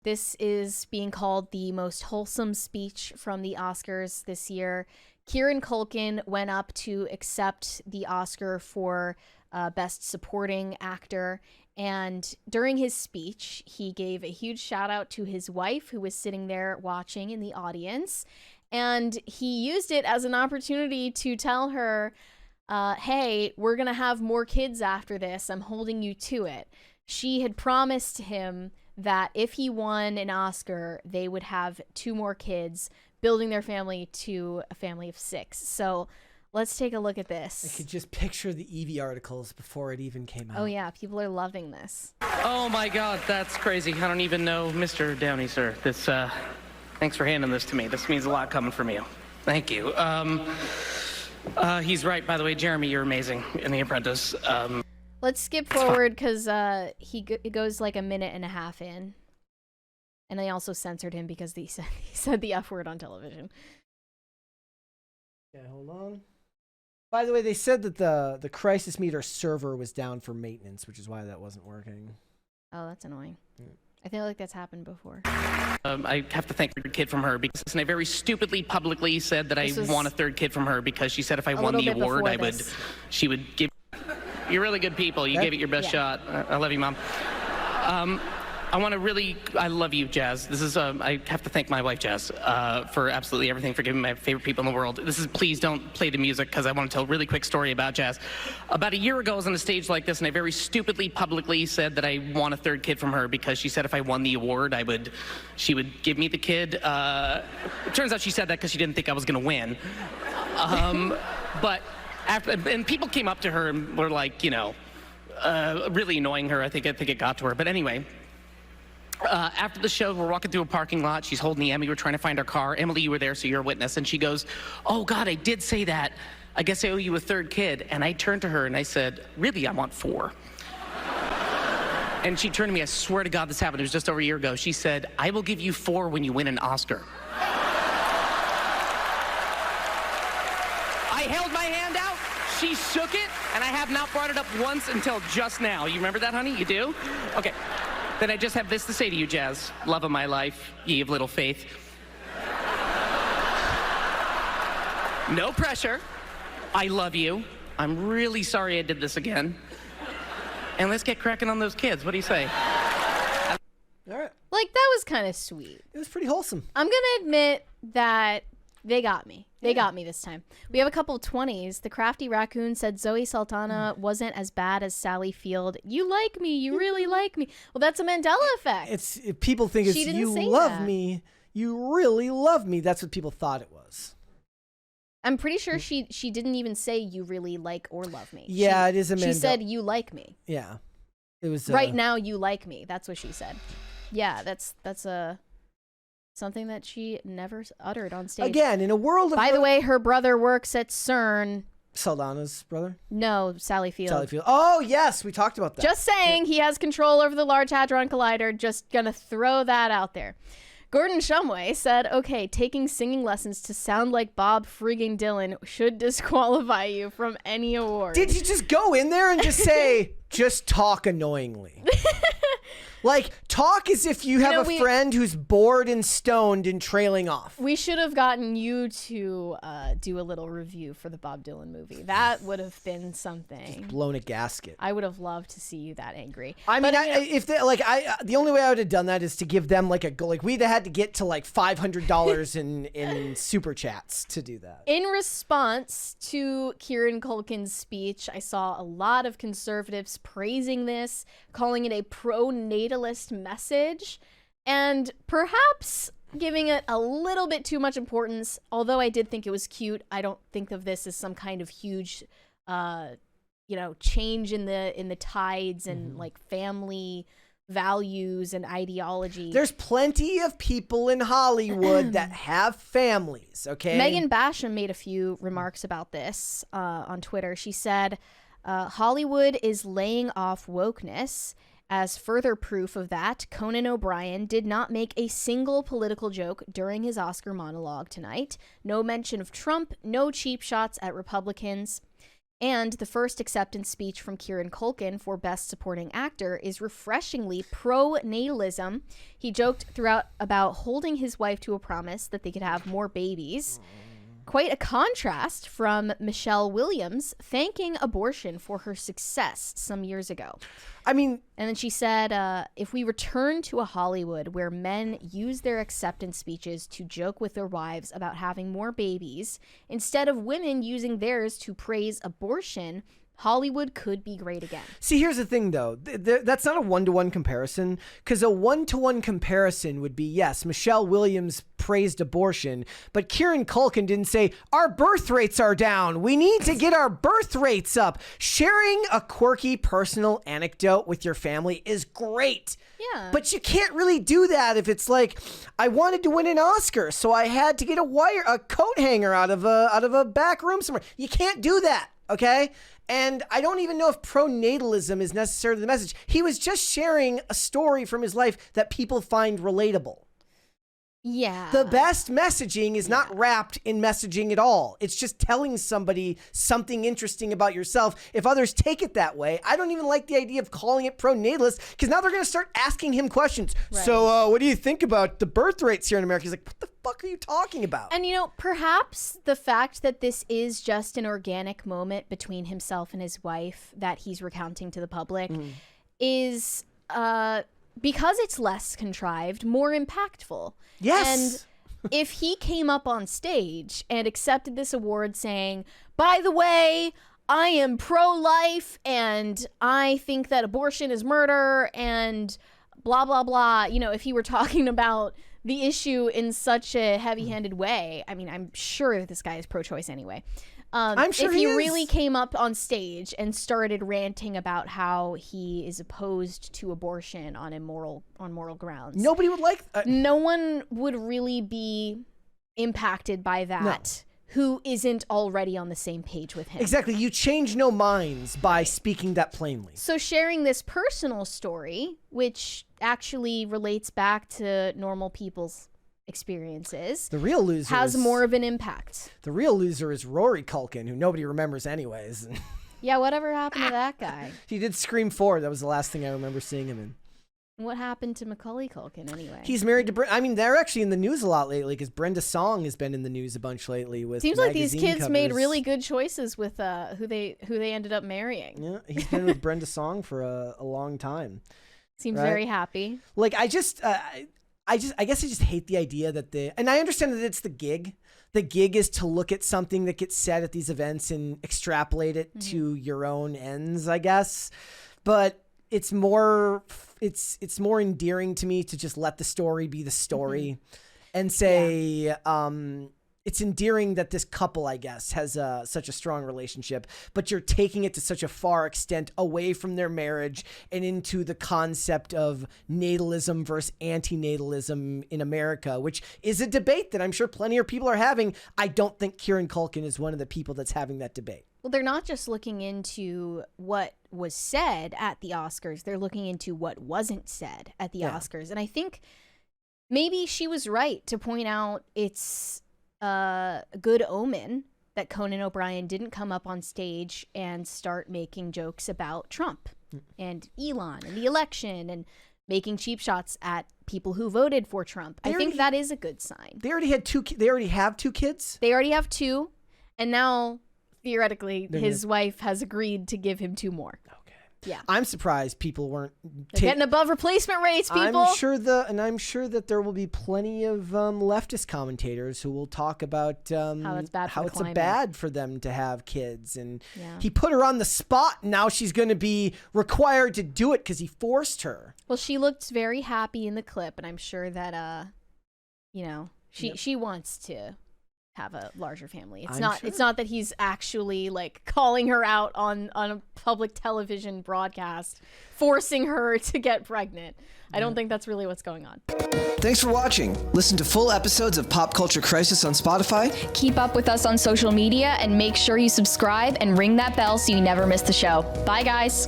This is being called the most wholesome speech from the Oscars this year. Kieran Culkin went up to accept the Oscar for Best Supporting Actor. And during his speech, he gave a huge shout out to his wife, who was sitting there watching in the audience. And he used it as an opportunity to tell her, hey, we're going to have more kids after this. I'm holding you to it. She had promised him that if he won an Oscar, they would have 2 more kids, building their family to a family of 6. So let's take a look at this. I could just picture the Evie articles before it even came out. Oh yeah, people are loving this. Oh my God, that's crazy. I don't even know Mr. Downey, sir. This, thanks for handing this to me. This means a lot coming from you. Thank you. He's right, by the way, Jeremy, you're amazing in The Apprentice. Let's skip forward because it goes like a minute and a half in. And they also censored him because he said the F word on television. Okay, hold on. By the way, they said that the crisis meter server was down for maintenance, which is why that wasn't working. Oh, that's annoying. Yeah. I feel like that's happened before. I have to thank the kid from her because I very stupidly publicly said that I want a 3rd kid from her because she said if I won the award, she would give. You're really good people. You gave it your best shot. I love you, Mom. I love you, Jazz. This is, I have to thank my wife, Jazz, for absolutely everything, for giving me my favorite people in the world. Please don't play the music because I want to tell a really quick story about Jazz. About a year ago, I was on a stage like this, and I very stupidly publicly said that I want a 3rd kid from her because she said if I won the award, she would give me the kid. It turns out she said that because she didn't think I was going to win. But and people came up to her and were like, really annoying her. I think it got to her. But anyway. After the show, we're walking through a parking lot. She's holding the Emmy. We're trying to find our car. Emily, you were there, so you're a witness. And she goes, oh, God, I did say that. I guess I owe you a 3rd kid. And I turned to her and I said, really, I want 4. And she turned to me. I swear to God this happened. It was just over a year ago. She said, I will give you 4 when you win an Oscar. I held my hand out. She shook it. And I have not brought it up once until just now. You remember that, honey? You do? Okay. Then I just have this to say to you, Jazz. Love of my life, ye of little faith. No pressure. I love you. I'm really sorry I did this again. And let's get cracking on those kids. What do you say? All right. Like, that was kind of sweet. It was pretty wholesome. I'm going to admit that they got me. They got me this time. We have a couple of 20s. The Crafty Raccoon said Zoe Saldana wasn't as bad as Sally Field. You like me. You really like me. Well, that's a Mandela effect. People think it's you love me. You really love me. That's what people thought it was. I'm pretty sure she didn't even say you really like or love me. Yeah, it is a Mandela. She said you like me. Yeah. It was right now you like me. That's what she said. Yeah, that's something that she never uttered on stage. Again, in a world of... By the way, her brother works at CERN. Saldana's brother? No, Sally Field. Sally Field. Oh, yes, we talked about that. Just saying, he has control over the Large Hadron Collider. Just gonna throw that out there. Gordon Shumway said, okay, taking singing lessons to sound like Bob frigging Dylan should disqualify you from any award. Did you just go in there and just say, just talk annoyingly? Like, talk as if you have a friend who's bored and stoned and trailing off. We should have gotten you to do a little review for the Bob Dylan movie. That would have been something. Just blown a gasket. I would have loved to see you that angry. I mean, the only way I would have done that is to give them we'd have had to get to like $500 in super chats to do that. In response to Kieran Culkin's speech, I saw a lot of conservatives praising this, calling it a pro-natalist message, and perhaps giving it a little bit too much importance. Although I did think it was cute, I don't think of this as some kind of huge change in the tides and like family values and ideology. There's plenty of people in Hollywood that have families, okay? Megan Basham made a few remarks about this on Twitter. She said, Hollywood is laying off wokeness. As further proof of that, Conan O'Brien did not make a single political joke during his Oscar monologue tonight. No mention of Trump, no cheap shots at Republicans. And the first acceptance speech from Kieran Culkin for Best Supporting Actor is refreshingly pro-natalism. He joked throughout about holding his wife to a promise that they could have more babies. Quite a contrast from Michelle Williams thanking abortion for her success some years ago. I mean... And then she said, if we return to a Hollywood where men use their acceptance speeches to joke with their wives about having more babies, instead of women using theirs to praise abortion, Hollywood could be great again. See, here's the thing, though. That's not a one-to-one comparison, because a one-to-one comparison would be, yes, Michelle Williams praised abortion, but Kieran Culkin didn't say, our birth rates are down. We need to get our birth rates up. Sharing a quirky personal anecdote with your family is great. Yeah. But you can't really do that if it's like, I wanted to win an Oscar, so I had to get a coat hanger out of a back room somewhere. You can't do that, okay? And I don't even know if pronatalism is necessarily the message. He was just sharing a story from his life that people find relatable. Yeah. The best messaging is not wrapped in messaging at all. It's just telling somebody something interesting about yourself. If others take it that way, I don't even like the idea of calling it pronatalist, because now they're going to start asking him questions. Right. So what do you think about the birth rates here in America? He's like, what the fuck are you talking about? And, perhaps the fact that this is just an organic moment between himself and his wife that he's recounting to the public is... because it's less contrived, more impactful. Yes. And if he came up on stage and accepted this award saying, by the way, I am pro-life and I think that abortion is murder and blah, blah, blah. If he were talking about the issue in such a heavy-handed way, I mean, I'm sure that this guy is pro-choice anyway. I'm sure if he is. really came up on stage and started ranting about how he is opposed to abortion on moral grounds, nobody would like. No one would really be impacted by that. Who isn't already on the same page with him. Exactly. You change no minds by speaking that plainly. So sharing this personal story, which actually relates back to normal people's experiences, the real loser has more of an impact. The real loser is Rory Culkin, who nobody remembers anyways. Yeah, whatever happened to that guy? He did Scream 4. That was the last thing I remember seeing him in. What happened to Macaulay Culkin anyway? He's married to I mean, they're actually in the news a lot lately, because Brenda Song has been in the news a bunch lately with Seems like these kids covers. Made really good choices with who they ended up marrying. Yeah, he's been with Brenda Song for a long time. Seems very happy. Like, I guess I just hate the idea that and I understand that it's the gig. The gig is to look at something that gets said at these events and extrapolate it to your own ends, I guess. But it's more endearing to me to just let the story be the story and say, it's endearing that this couple, I guess, has such a strong relationship, but you're taking it to such a far extent away from their marriage and into the concept of natalism versus anti-natalism in America, which is a debate that I'm sure plenty of people are having. I don't think Kieran Culkin is one of the people that's having that debate. Well, they're not just looking into what was said at the Oscars. They're looking into what wasn't said at the Oscars. And I think maybe she was right to point out it's a good omen that Conan O'Brien didn't come up on stage and start making jokes about Trump and Elon and the election and making cheap shots at people who voted for Trump. I think that is a good sign. They already have two kids? They already have 2, and now theoretically his wife has agreed to give him 2 more. Yeah, I'm surprised people weren't getting above replacement rates. People, I'm sure that there will be plenty of leftist commentators who will talk about how it's bad for them to have kids, and he put her on the spot. And now she's going to be required to do it because he forced her. Well, she looked very happy in the clip, and I'm sure that she wants to have a larger family. It's not that he's actually like calling her out on a public television broadcast, forcing her to get pregnant. I don't think that's really what's going on. Thanks for watching. Listen to full episodes of Pop Culture Crisis on Spotify. Keep up with us on social media and make sure you subscribe and ring that bell so you never miss the show. Bye, guys.